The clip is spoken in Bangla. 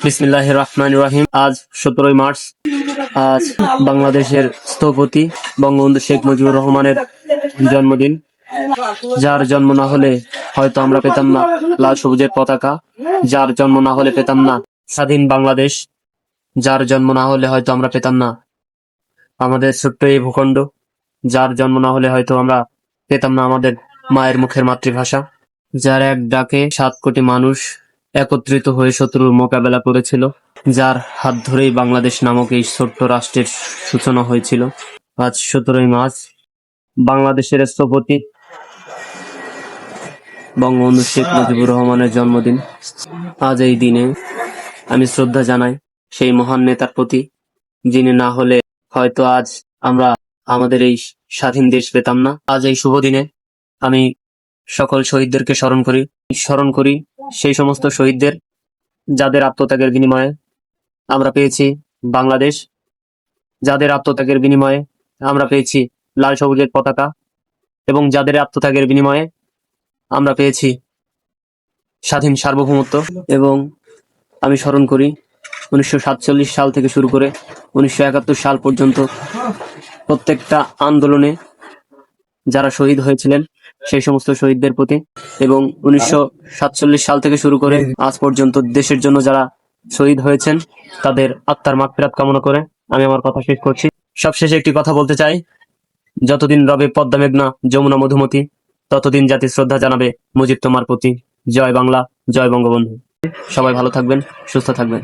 বিসমিল্লাহির রহমানির রহিম। আজ 17 মার্চ। আজ বাংলাদেশের স্থপতি বঙ্গবন্ধু শেখ মুজিবুর রহমানের জন্মদিন, যার জন্ম না হলে হয়তো আমরা পেতাম না লাল সবুজের পতাকা, যার জন্ম না হলে পেতাম না স্বাধীন বাংলাদেশ, যার জন্ম না হলে হয়তো আমরা পেতাম না আমাদের ছোট্ট এই ভূখণ্ড, যার জন্ম না হলে হয়তো আমরা পেতাম না আমাদের মায়ের মুখের মাতৃভাষা, যার এক ডাকে 7 কোটি মানুষ একত্রিত হয়ে শত্রুর মোকাবেলা করেছিল, যার হাত ধরেই বাংলাদেশ নামক এই ছোট্ট রাষ্ট্রের সূচনা হয়েছিল। আজ 17 মার্চ বাংলাদেশের স্থপতি বঙ্গবন্ধু শেখ মুজিবুর রহমানের জন্মদিন। আজ এই দিনে আমি শ্রদ্ধা জানাই সেই মহান নেতার প্রতি, যিনি না হলে হয়তো আজ আমরা আমাদের এই স্বাধীন দেশ পেতাম না। আজ এই শুভ দিনে আমি সকল শহীদদেরকে স্মরণ করি সেই সমস্ত শহীদদের, যাদের আত্মত্যাগের বিনিময়ে আমরা পেয়েছি বাংলাদেশ, যাদের আত্মত্যাগের বিনিময়ে আমরা পেয়েছি লাল সবুজের পতাকা, এবং যাদের আত্মত্যাগের বিনিময়ে আমরা পেয়েছি স্বাধীন সার্বভৌমত্ব। এবং আমি স্মরণ করি 1947 সাল থেকে শুরু করে 1971 সাল পর্যন্ত প্রত্যেকটা আন্দোলনে যারা শহীদ হয়েছিলেন সেই সমস্ত শহীদদের প্রতি, এবং 1947 সাল থেকে শুরু করে আজ পর্যন্ত দেশের জন্য যারা শহীদ হয়েছেন তাদের আত্মার মাগফিরাত কামনা করে আমি আমার কথা শেষ করছি। সবশেষে একটি কথা বলতে চাই, যতদিন রবে পদ্মা মেঘনা যমুনা মধুমতি, ততদিন জাতি শ্রদ্ধা জানাবে মুজিব তোমার প্রতি। জয় বাংলা, জয় বঙ্গবন্ধু। সবাই ভালো থাকবেন, সুস্থ থাকবেন।